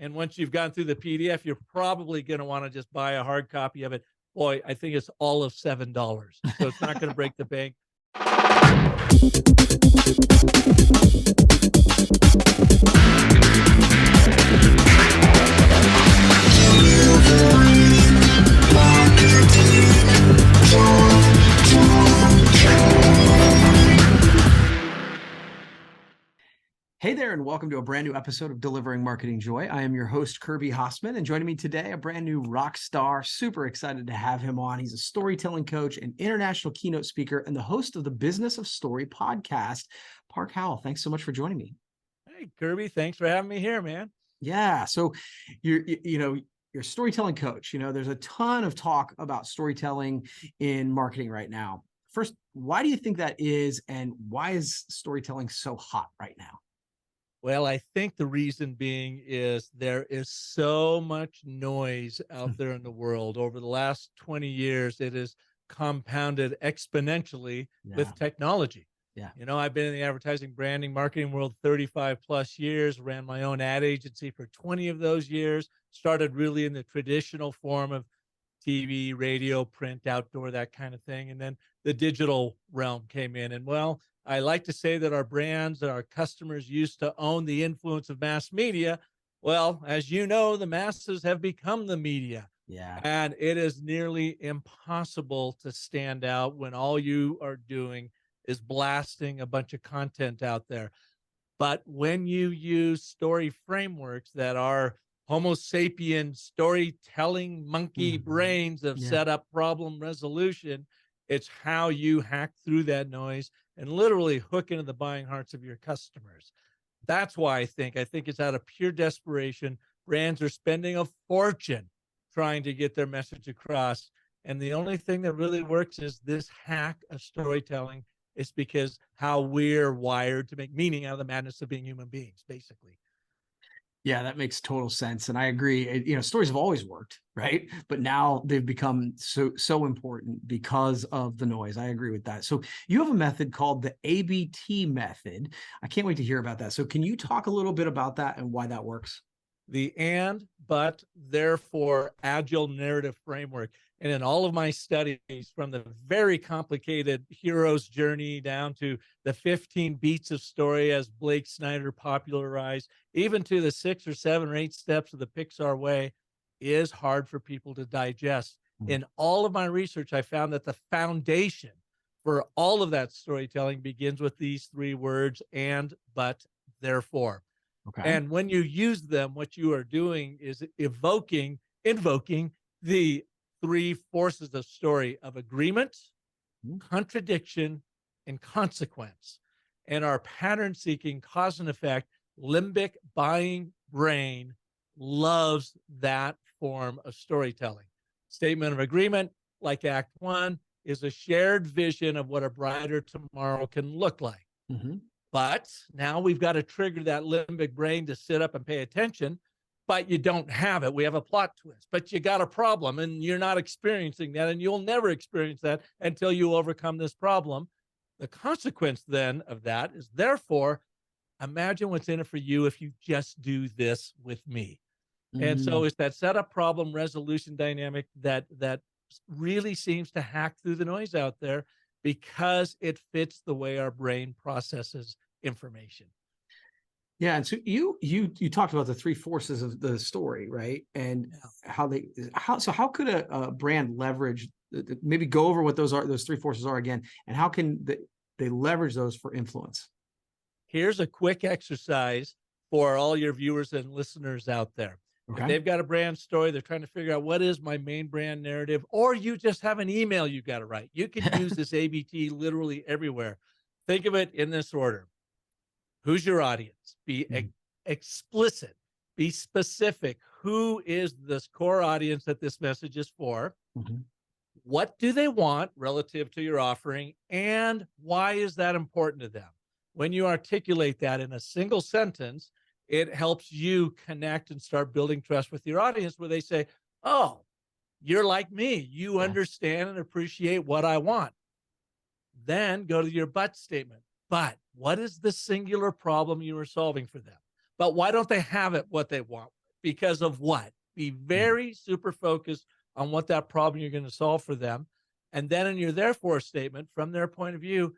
And once you've gone through the PDF, you're probably going to want to just buy a hard copy of it. Boy, I think it's all of $7. So it's not going to break the bank. Hey there, and welcome to a brand new episode of Delivering Marketing Joy. I am your host, Kirby Hossman, and joining me today, a brand new rock star. Super excited to have him on. He's a storytelling coach, an international keynote speaker, and the host of the Business of Story podcast, Park Howell. Thanks so much for joining me. Hey, Kirby, thanks for having me here, man. Yeah, so you're a storytelling coach. There's a ton of talk about storytelling in marketing right now. First, why do you think that is, and why is storytelling so hot right now? Well, I think the reason being is there is so much noise out there in the world. Over the last 20 years, it has compounded exponentially with technology. Yeah. I've been in the advertising, branding, marketing world 35 plus years, ran my own ad agency for 20 of those years, started really in the traditional form of TV, radio, print, outdoor, that kind of thing. And then the digital realm came in. And well, I like to say that our brands and our customers used to own the influence of mass media. Well, as you know, the masses have become the media. Yeah. And it is nearly impossible to stand out when all you are doing is blasting a bunch of content out there. But when you use story frameworks that are Homo sapien storytelling monkey brains have set up problem resolution, it's how you hack through that noise and literally hook into the buying hearts of your customers. That's why I think it's out of pure desperation. Brands are spending a fortune trying to get their message across. And the only thing that really works is this hack of storytelling. It's because how we're wired to make meaning out of the madness of being human beings, basically. Yeah, that makes total sense. And I agree. Stories have always worked, right? But now they've become so important because of the noise. I agree with that. So you have a method called the ABT method. I can't wait to hear about that. So can you talk a little bit about that and why that works? The and, but, therefore, agile narrative framework. And in all of my studies, from the very complicated hero's journey down to the 15 beats of story as Blake Snyder popularized, even to the 6 or 7 or 8 steps of the Pixar way, is hard for people to digest. In all of my research, I found that the foundation for all of that storytelling begins with these 3 words, and, but, therefore. Okay. And when you use them, what you are doing is invoking the 3 forces of story of agreement, contradiction, and consequence. And our pattern-seeking, cause and effect, limbic buying brain loves that form of storytelling. Statement of agreement, like Act 1, is a shared vision of what a brighter tomorrow can look like. But now we've got to trigger that limbic brain to sit up and pay attention, but you don't have it. We have a plot twist, but you got a problem and you're not experiencing that, and you'll never experience that until you overcome this problem. The consequence then of that is, therefore, imagine what's in it for you if you just do this with me. And so it's that setup problem resolution dynamic that really seems to hack through the noise out there, because it fits the way our brain processes information. Yeah, and so you talked about the 3 forces of the story, right? And how could a brand leverage? Maybe go over what those 3 forces are again, and how can they leverage those for influence? Here's a quick exercise for all your viewers and listeners out there. Okay. If they've got a brand story, they're trying to figure out what is my main brand narrative, or you just have an email you got to write. You can use this ABT literally everywhere. Think of it in this order. Who's your audience? Be explicit. Be specific. Who is this core audience that this message is for? What do they want relative to your offering? And why is that important to them? When you articulate that in a single sentence, it helps you connect and start building trust with your audience, where they say, oh, you're like me. You understand and appreciate what I want. Then go to your but statement. But what is the singular problem you are solving for them? But why don't they have it what they want? because of what? Be very super focused on what that problem you're going to solve for them. And then in your therefore statement, from their point of view,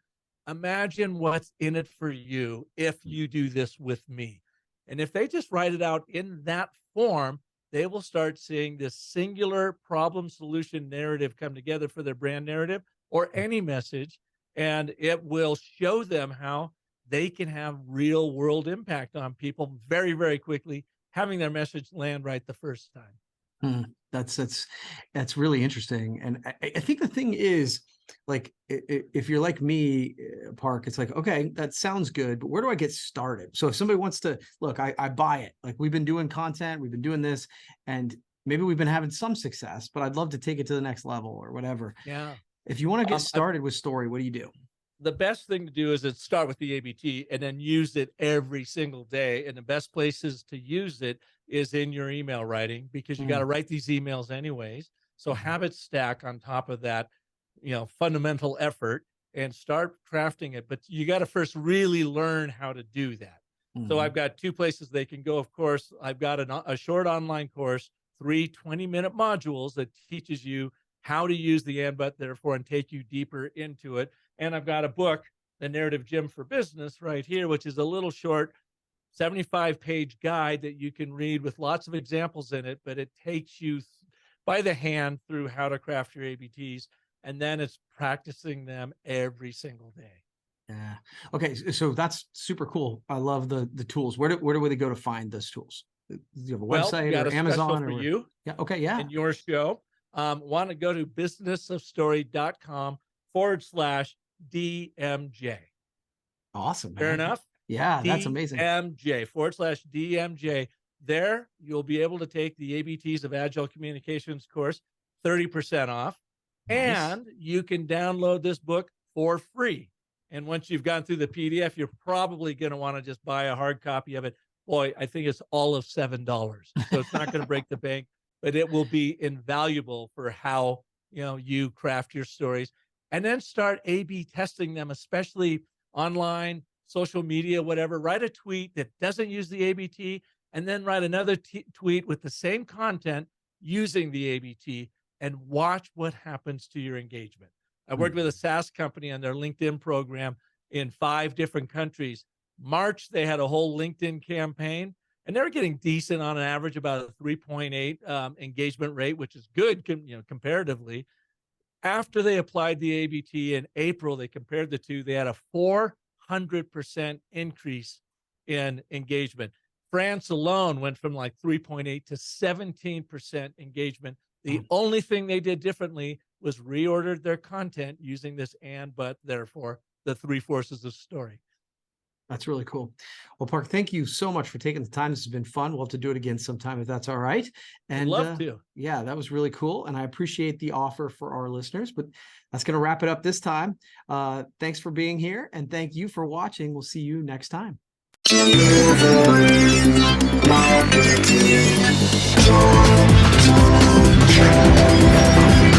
imagine what's in it for you if you do this with me. And if they just write it out in that form, they will start seeing this singular problem solution narrative come together for their brand narrative or any message. And it will show them how they can have real world impact on people very, very quickly, having their message land right the first time. That's really interesting. And I think the thing is, like, if you're like me, Park, it's like, okay, that sounds good, but where do I get started? So if somebody wants to look, I buy it. Like, we've been doing content, we've been doing this, and maybe we've been having some success, but I'd love to take it to the next level or whatever. Yeah. If you want to get started with story, what do you do? The best thing to do is start with the ABT and then use it every single day. And the best places to use it is in your email writing, because you got to write these emails anyways. So have it stack on top of that, fundamental effort, and start crafting it. But you got to first really learn how to do that. So I've got 2 places they can go. Of course, I've got a short online course, 3 20-minute modules that teaches you how to use the and, but, therefore, and take you deeper into it. And I've got a book, The Narrative Gym for Business, right here, which is a little short 75-page guide that you can read with lots of examples in it, but it takes you by the hand through how to craft your ABTs. And then it's practicing them every single day. Yeah. Okay. So that's super cool. I love the tools. Where do they go to find those tools? Do you have a website or Amazon for you? Yeah. Okay. Yeah. In your show, want to go to businessofstory.com/DMJ. Awesome. Man. Fair enough. Yeah, that's amazing. DMJ/DMJ. There, you'll be able to take the ABTs of Agile Communications course, 30% off. Nice. And you can download this book for free. And once you've gone through the PDF, you're probably going to want to just buy a hard copy of it. Boy, I think it's all of $7. So it's not going to break the bank, but it will be invaluable for how, you craft your stories. And then start A/B testing them, especially online, social media, whatever. Write a tweet that doesn't use the ABT, and then write another tweet with the same content using the ABT, and watch what happens to your engagement. I worked with a SaaS company on their LinkedIn program in 5 different countries. March, they had a whole LinkedIn campaign, and they were getting decent on an average, about a 3.8 engagement rate, which is good, comparatively. After they applied the ABT in April, they compared the two. They had a 400% increase in engagement. France alone went from like 3.8 to 17% engagement. The only thing they did differently was reordered their content using this and, but, therefore, the 3 forces of story. That's really cool. Well, Park, thank you so much for taking the time. This has been fun. We'll have to do it again sometime if that's all right. And I'd love to. Yeah, that was really cool. And I appreciate the offer for our listeners, but that's going to wrap it up this time. Thanks for being here, and thank you for watching. We'll see you next time. Delivering Park Howell.